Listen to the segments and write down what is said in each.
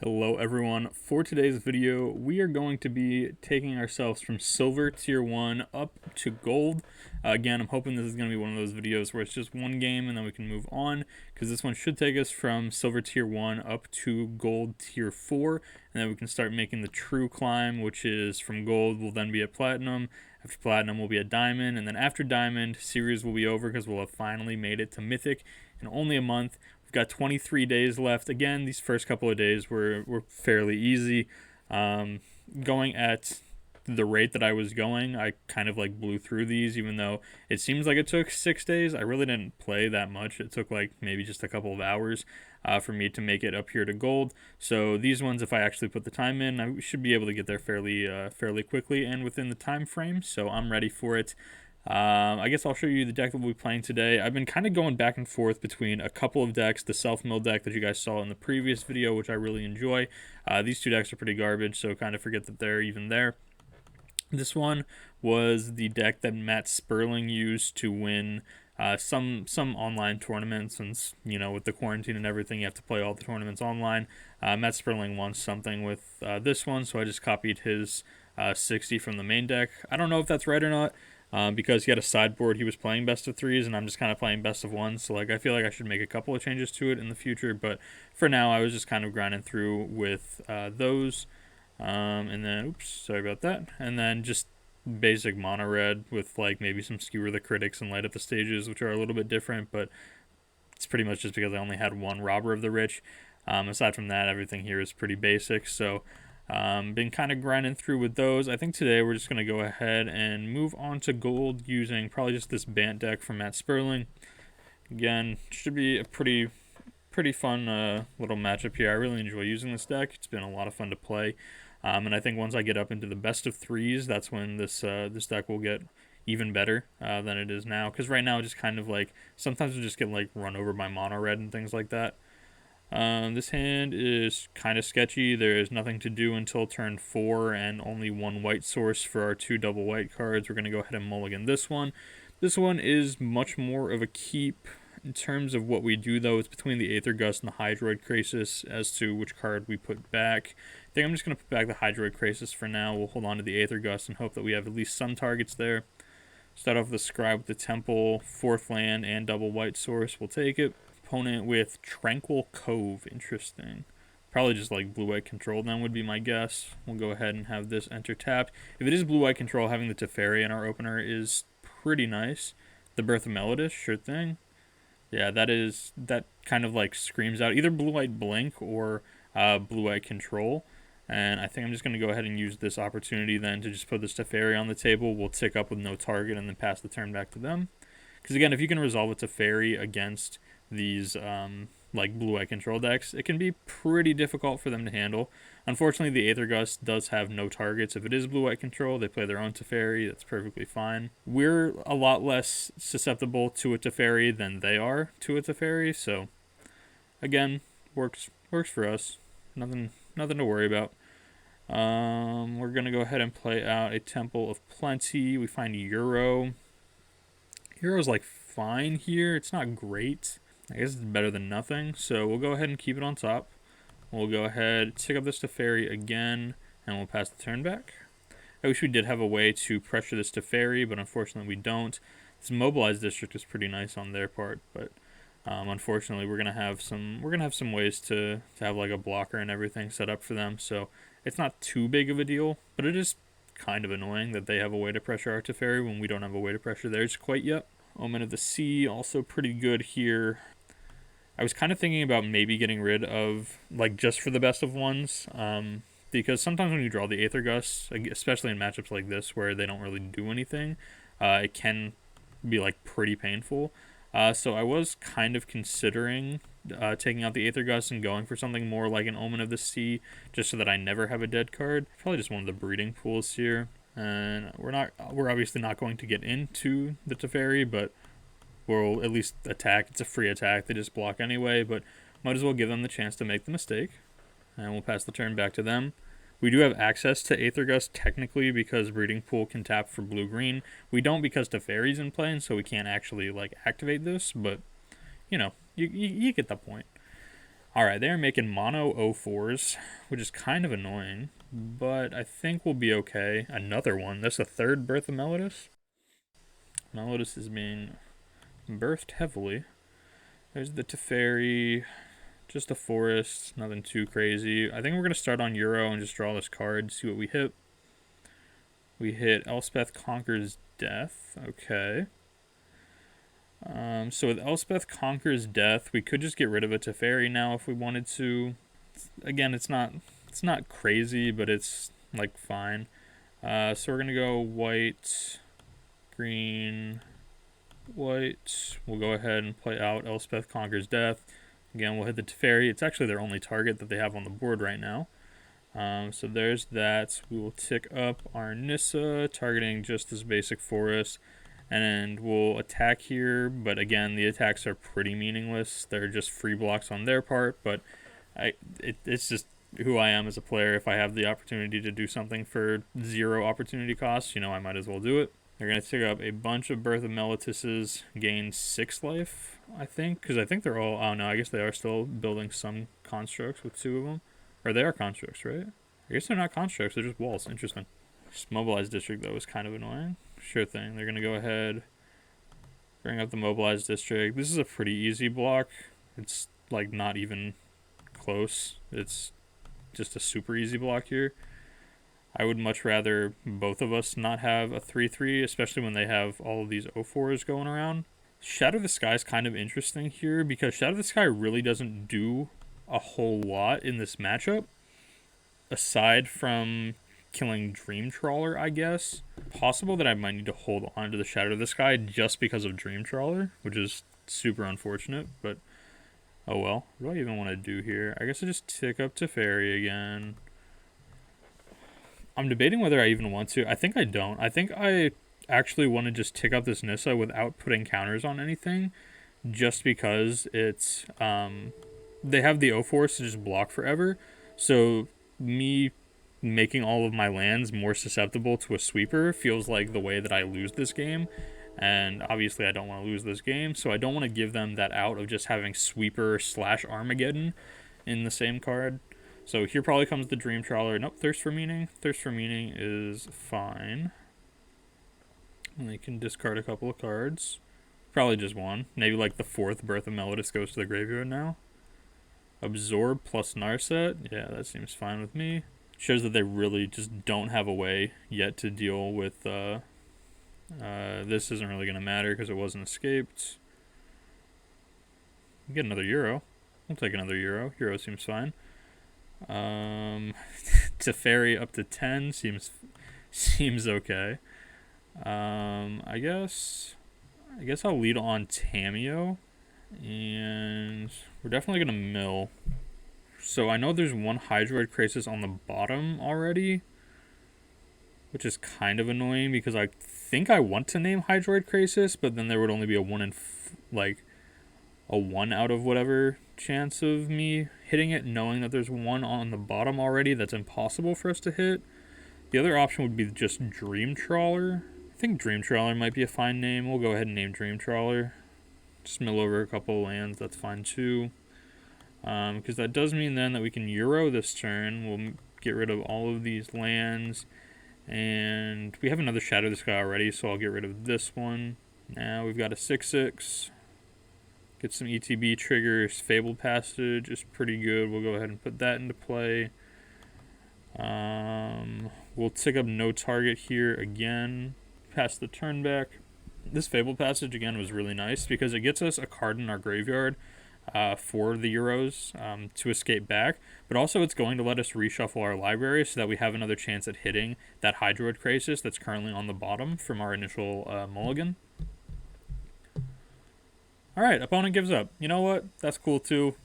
Hello everyone. For today's video, we are going to be taking ourselves from silver tier 1 up to gold. Again, I'm hoping this is going to be one of those videos where it's just one game and then we can move on, because this one should take us from silver tier 1 up to gold tier 4, and then we can start making the true climb, which is from gold we'll then be at platinum. After platinum we'll be at diamond, and then after diamond, series will be over because we'll have finally made it to mythic in only a month. We've got 23 days left. Again, these first couple of days were fairly easy. Going at the rate that I was going, I kind of like blew through these, even though it seems like it took 6 days. I really didn't play that much. It took like maybe just a couple of hours for me to make it up here to gold. So these ones, if I actually put the time in, I should be able to get there fairly quickly and within the time frame. So I'm ready for it. I guess I'll show you the deck that we'll be playing today. I've been kind of going back and forth between a couple of decks, the self-mill deck that you guys saw in the previous video, which I really enjoy. These two decks are pretty garbage, so kind of forget that they're even there. This one was the deck that Matt Sperling used to win some online tournaments, since, you know, with the quarantine and everything, you have to play all the tournaments online. Matt Sperling won something with this one, so I just copied his 60 from the main deck. I don't know if that's right or not. Because he had a sideboard, he was playing best of threes, and I'm just kind of playing best of ones. So like, I feel like I should make a couple of changes to it in the future, but for now I was just kind of grinding through with those. And then, oops, sorry about that. And then just basic mono red with like maybe some skewer the critics and light up the stages, which are a little bit different, but it's pretty much just because I only had one robber of the rich. Aside from that, everything here is pretty basic. So been kind of grinding through with those. I think today we're just going to go ahead and move on to gold using probably just this Bant deck from Matt Sperling. Again, should be a pretty fun little matchup here. I really enjoy using this deck. It's been a lot of fun to play. And I think once I get up into the best of threes, that's when this deck will get even better than it is now. Because right now, just kind of like, sometimes we just get like run over by mono red and things like that. This hand is kind of sketchy. There is nothing to do until turn 4 and only one white source for our 2 double white cards. We're going to go ahead and mulligan this one. This one is much more of a keep. In terms of what we do, though, it's between the Aether Gust and the Hydroid Krasis as to which card we put back. I think I'm just going to put back the Hydroid Krasis for now. We'll hold on to the Aether Gust and hope that we have at least some targets there. Start off with the Scribe with the Temple, 4th land, and double white source. We'll take it. Opponent with Tranquil Cove. Interesting. Probably just like blue-white control then would be my guess. We'll go ahead and have this enter tapped. If it is blue-white control, having the Teferi in our opener is pretty nice. The Birth of Melodish, sure thing. Yeah, that kind of like screams out either blue-white blink or blue-white control. And I think I'm just going to go ahead and use this opportunity then to just put this Teferi on the table. We'll tick up with no target and then pass the turn back to them. Because again, if you can resolve a Teferi against these like blue-white control decks, it can be pretty difficult for them to handle. Unfortunately, the Aether Gust does have no targets. If it is blue-white control, they play their own Teferi. That's perfectly fine. We're a lot less susceptible to a Teferi than they are to a Teferi, so again, works for us. Nothing to worry about. We're gonna go ahead and play out a Temple of Plenty. We find Euro. Euro's like fine here. It's not great. I guess it's better than nothing, so we'll go ahead and keep it on top. We'll go ahead, tick up this Teferi again, and we'll pass the turn back. I wish we did have a way to pressure this Teferi, but unfortunately we don't. This Mobilized District is pretty nice on their part, but unfortunately we're gonna have some ways to have like a blocker and everything set up for them, so it's not too big of a deal, but it is kind of annoying that they have a way to pressure our Teferi when we don't have a way to pressure theirs quite yet. Omen of the Sea, also pretty good here. I was kind of thinking about maybe getting rid of, like, just for the best of ones, because sometimes when you draw the Aether Gust, especially in matchups like this where they don't really do anything, it can be, like, pretty painful. So I was kind of considering taking out the Aether Gust and going for something more like an Omen of the Sea, just so that I never have a dead card. Probably just one of the breeding pools here. And we're obviously not going to get into the Teferi, but we'll at least attack. It's a free attack. They just block anyway, but might as well give them the chance to make the mistake. And we'll pass the turn back to them. We do have access to Aether Gust technically because Breeding Pool can tap for blue-green. We don't because Teferi's in play, and so we can't actually like activate this, but you know, you get the point. Alright, they're making mono 04s, which is kind of annoying, but I think we'll be okay. Another one. That's the third birth of Melodus. Melodus is being birthed heavily. There's the Teferi, just a forest, nothing too crazy. I think we're going to start on Euro and just draw this card, see what we hit. We hit Elspeth Conquers Death. Okay. So with Elspeth Conquers Death, we could just get rid of a Teferi now if we wanted to. Again, it's not crazy, but it's like fine. So we're gonna go white, green, white. We'll go ahead and play out Elspeth Conquers Death. Again, we'll hit the Teferi. It's actually their only target that they have on the board right now. So there's that. We will tick up our Nissa, targeting just this basic forest. And we'll attack here, but again, the attacks are pretty meaningless. They're just free blocks on their part, but it's just who I am as a player. If I have the opportunity to do something for 0 opportunity costs, I might as well do it. They're going to tick up a bunch of Birth of Melituses, gain 6 life, I think, because I think they're all... Oh, no, I guess they are still building some constructs with 2 of them. Or they are constructs, right? I guess they're not constructs, they're just walls. Interesting. This Mobilized District, though, is kind of annoying. Sure thing. They're going to go ahead, bring up the Mobilized District. This is a pretty easy block. It's, like, not even close. It's just a super easy block here. I would much rather both of us not have a 3-3, especially when they have all of these 04s going around. Shadow of the Sky is kind of interesting here because Shadow of the Sky really doesn't do a whole lot in this matchup, aside from killing Dream Trawler, I guess. Possible that I might need to hold on to the Shadow of the Sky just because of Dream Trawler, which is super unfortunate, but oh well. What do I even want to do here? I guess I just tick up Teferi again. I'm debating whether I even want to. I think I don't. I think I actually want to just tick up this Nissa without putting counters on anything, just because it's they have the O-Force to just block forever, so me making all of my lands more susceptible to a sweeper feels like the way that I lose this game, and obviously I don't want to lose this game, so I don't want to give them that out of just having sweeper / Armageddon in the same card. So here probably comes the Dream Trawler. Nope, Thirst for Meaning. Thirst for Meaning is fine. And they can discard a couple of cards. Probably just one. Maybe like the 4th Birth of Melodus goes to the graveyard now. Absorb plus Narset. Yeah, that seems fine with me. Shows that they really just don't have a way yet to deal with this isn't really going to matter because it wasn't escaped. Get another Euro. We'll take another Euro. Euro seems fine. Teferi up to 10 seems okay. I guess I'll lead on Tameo, and we're definitely gonna mill. So I know there's one Hydroid Krasis on the bottom already, which is kind of annoying because I think I want to name Hydroid Krasis, but then there would only be a 1 in a 1 out of whatever chance of me hitting it, knowing that there's one on the bottom already that's impossible for us to hit. The other option would be just Dream Trawler. I think Dream Trawler might be a fine name. We'll go ahead and name Dream Trawler. Just mill over a couple of lands, that's fine too. Because that does mean then that we can Euro this turn. We'll get rid of all of these lands. And we have another Shadow of the Sky already, so I'll get rid of this one. Now we've got a 6/6. Get some ETB triggers. Fabled Passage is pretty good. We'll go ahead and put that into play. We'll tick up no target here again. Pass the turn back. This Fabled Passage again was really nice because it gets us a card in our graveyard for the Euros to escape back, but also it's going to let us reshuffle our library so that we have another chance at hitting that Hydroid Krasis that's currently on the bottom from our initial mulligan. Alright, opponent gives up. You know what? That's cool too.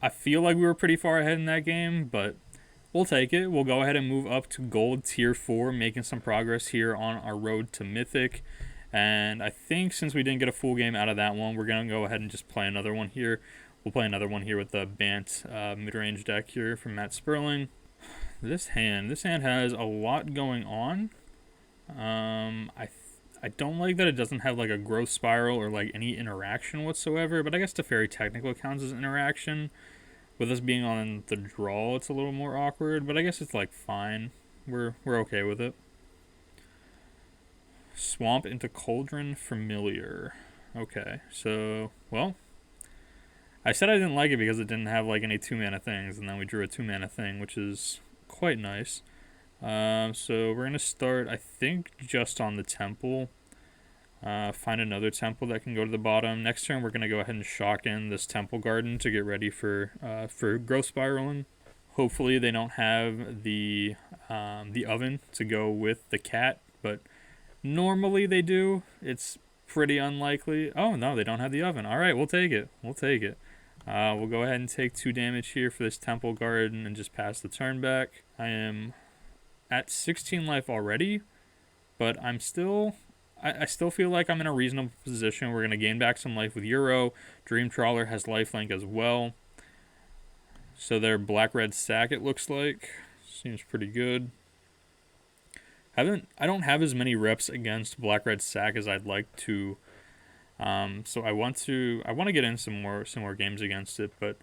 I feel like we were pretty far ahead in that game, but we'll take it. We'll go ahead and move up to Gold Tier 4, making some progress here on our road to Mythic. And I think since we didn't get a full game out of that one, we're going to go ahead and just play another one here. We'll play another one here with the Bant Midrange deck here from Matt Sperling. This hand has a lot going on. I don't like that it doesn't have like a growth spiral or like any interaction whatsoever, but I guess Teferi technically counts as interaction. With us being on the draw, it's a little more awkward, but I guess it's like fine. We're okay with it. Swamp into Cauldron Familiar. Okay, so, well, I said I didn't like it because it didn't have like any 2-mana things, and then we drew a 2-mana thing, which is quite nice. So we're going to start, I think, just on the temple. Find another temple that can go to the bottom. Next turn, we're going to go ahead and shock in this temple garden to get ready for growth spiraling. Hopefully they don't have the oven to go with the cat, but normally they do. It's pretty unlikely. Oh, no, they don't have the oven. All right, we'll take it. We'll take it. We'll go ahead and take 2 damage here for this temple garden and just pass the turn back. I am at 16 life already, but I still feel like I'm in a reasonable position. We're going to gain back some life with Euro. Dream Trawler has lifelink as well. So their black-red sack, it looks like. Seems pretty good. I don't have as many reps against black-red sack as I'd like to. So I want to get in some more games against it, but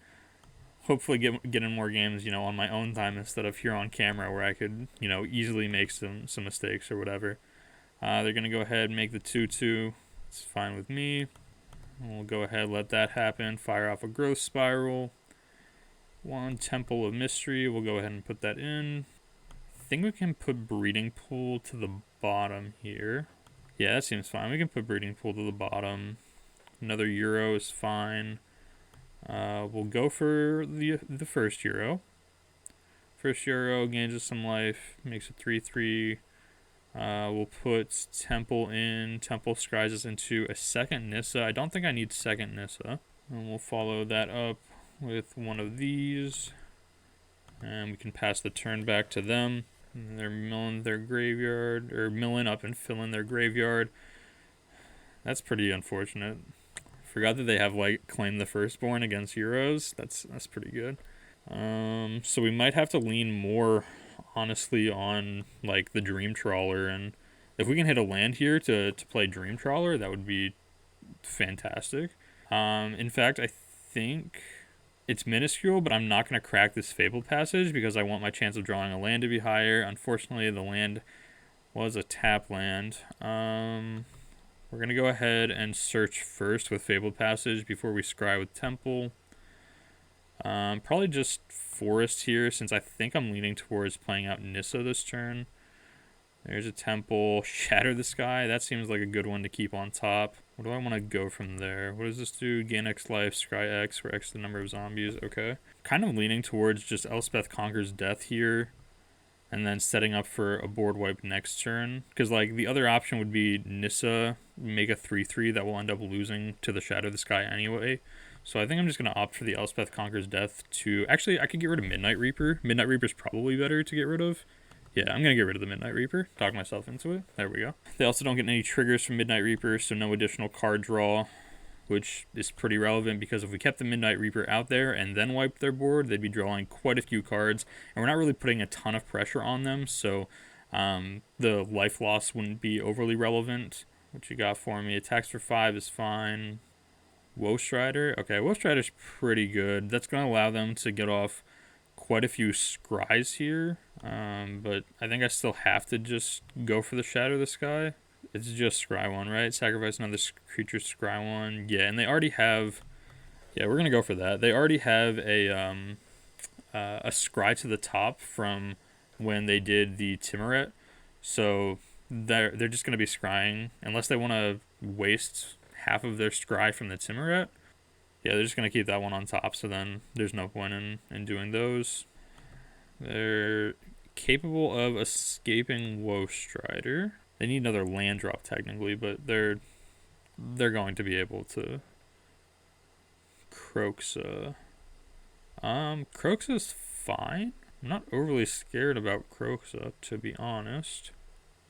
hopefully get in more games, on my own time instead of here on camera where I could, easily make some mistakes or whatever. They're going to go ahead and make the 2/2. It's fine with me. We'll go ahead, let that happen. Fire off a growth spiral. 1 Temple of Mystery. We'll go ahead and put that in. I think we can put Breeding Pool to the bottom here. Yeah, that seems fine. We can put Breeding Pool to the bottom. Another Euro is fine. We'll go for the first Euro. First Euro gains us some life. Makes it 3/3. We'll put Temple in. Temple scries us into a second Nissa. I don't think I need second Nissa. And we'll follow that up with one of these. And we can pass the turn back to them. And they're milling their graveyard, or milling up and filling their graveyard. That's pretty unfortunate. Forgot that they have like Claim the Firstborn against Euros. That's pretty good. So we might have to lean more honestly on like the Dream Trawler, and if we can hit a land here to play Dream Trawler, that would be fantastic. In fact, I think it's minuscule, but I'm not going to crack this Fabled Passage because I want my chance of drawing a land to be higher. Unfortunately, the land was a tap land. We're going to go ahead and search first with Fabled Passage before we scry with Temple. Probably just Forest here, since I think I'm leaning towards playing out Nissa this turn. There's a Temple. Shatter the Sky. That seems like a good one to keep on top. What do I want to go from there? What does this do? Gain X life, scry X, for X the number of zombies. Okay. Kind of leaning towards just Elspeth Conquers Death here, and then setting up for a board wipe next turn. Because, like, the other option would be Nissa, make a 3/3 that will end up losing to the Shatter the Sky anyway. So I think I'm just going to opt for the Elspeth Conquers Death to... Actually, I could get rid of Midnight Reaper. Midnight Reaper's probably better to get rid of. Yeah, I'm going to get rid of the Midnight Reaper. Talk myself into it. There we go. They also don't get any triggers from Midnight Reaper, so no additional card draw, which is pretty relevant because if we kept the Midnight Reaper out there and then wiped their board, they'd be drawing quite a few cards, and we're not really putting a ton of pressure on them, so the life loss wouldn't be overly relevant. What you got for me? Attacks for 5 is fine. Woe Strider. Okay, Woe Strider's pretty good. That's going to allow them to get off quite a few scries here, but I think I still have to just go for the Shatter the Sky. It's just scry 1, right? Sacrifice another creature, scry 1. Yeah, and they already have... Yeah, we're going to go for that. They already have a scry to the top from when they did the Timuret, so they're just going to be scrying, unless they want to waste half of their scry from the Timuret. Yeah, they're just going to keep that one on top, so then there's no point in doing those. They're capable of escaping Woe Strider. They need another land drop technically, but they're going to be able to. Kroxa. Kroxa's fine. I'm not overly scared about Kroxa, to be honest.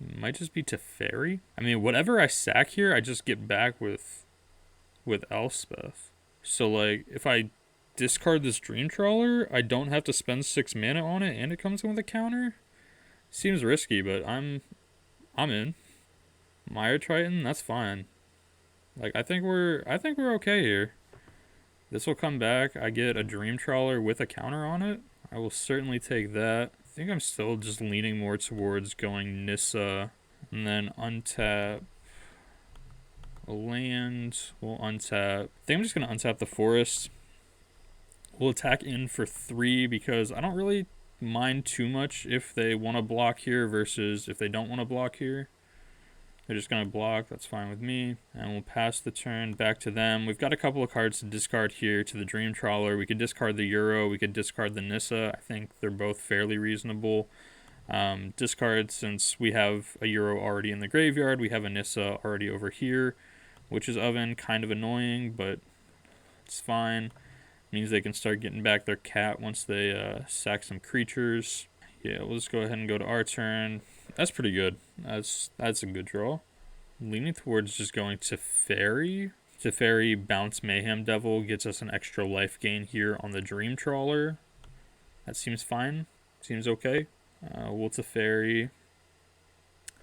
Might just be Teferi. I mean, whatever I sack here, I just get back with Elspeth. So, like, if I discard this Dream Trawler, I don't have to spend 6 mana on it, and it comes in with a counter. Seems risky, but I'm in. Mire Triton, that's fine. Like, I think we're okay here. This will come back. I get a Dream Trawler with a counter on it. I will certainly take that. I think I'm still just leaning more towards going Nissa and then untap a land. We'll untap. I think I'm just going to untap the forest. We'll attack in for 3 because I don't really mind too much if they want to block here versus if they don't want to block here. They're just going to block. That's fine with me. And we'll pass the turn back to them. We've got a couple of cards to discard here to the Dream Trawler. We could discard the Euro. We could discard the Nissa. I think they're both fairly reasonable. Discard, since we have a Euro already in the graveyard. We have a Nissa already over here, which is Oven. Kind of annoying, but it's fine. Means they can start getting back their cat once they sack some creatures. Yeah, we'll just go ahead and go to our turn. That's pretty good. That's a good draw. Leaning towards just going Teferi. Teferi, Bounce Mayhem Devil gets us an extra life gain here on the Dream Trawler. That seems fine. Seems okay. We'll Teferi.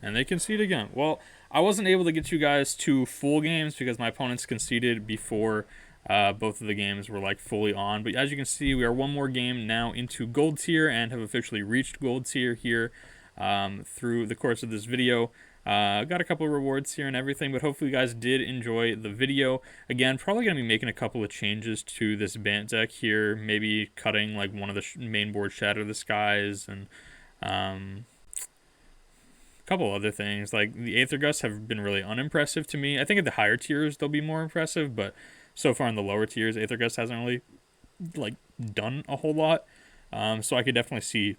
And they concede again. Well, I wasn't able to get you guys to full games because my opponents conceded before both of the games were like fully on. But as you can see, we are one more game now into gold tier and have officially reached gold tier here through the course of this video. Got a couple of rewards here and everything, but hopefully you guys did enjoy the video. Again, probably going to be making a couple of changes to this Bant deck here. Maybe cutting like one of the main board Shatter the Skies and couple other things. Like the Aether Gusts have been really unimpressive to me. I think at the higher tiers they'll be more impressive, but so far in the lower tiers, Aether Gust hasn't really like done a whole lot. So I could definitely see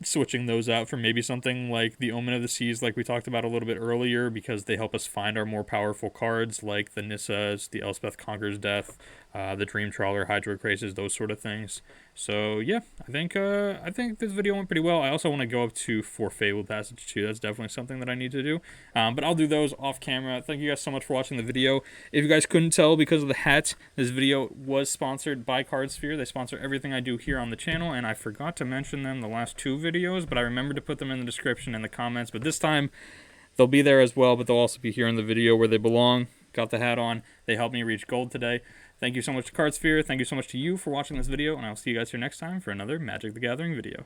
switching those out for maybe something like the Omen of the Seas, like we talked about a little bit earlier, because they help us find our more powerful cards like the Nissas, the Elspeth Conquers Death, the Dream Trawler, Hydro Crazes, those sort of things. So yeah, I think this video went pretty well. I also want to go up to 4 Fabled Passage too. That's definitely something that I need to do. But I'll do those off camera. Thank you guys so much for watching the video. If you guys couldn't tell because of the hat, this video was sponsored by Cardsphere. They sponsor everything I do here on the channel, and I forgot to mention them the last 2 videos, but I remembered to put them in the description and the comments. But this time, they'll be there as well, but they'll also be here in the video where they belong. Got the hat on. They helped me reach gold today. Thank you so much to Cardsphere. Thank you so much to you for watching this video, and I'll see you guys here next time for another Magic the Gathering video.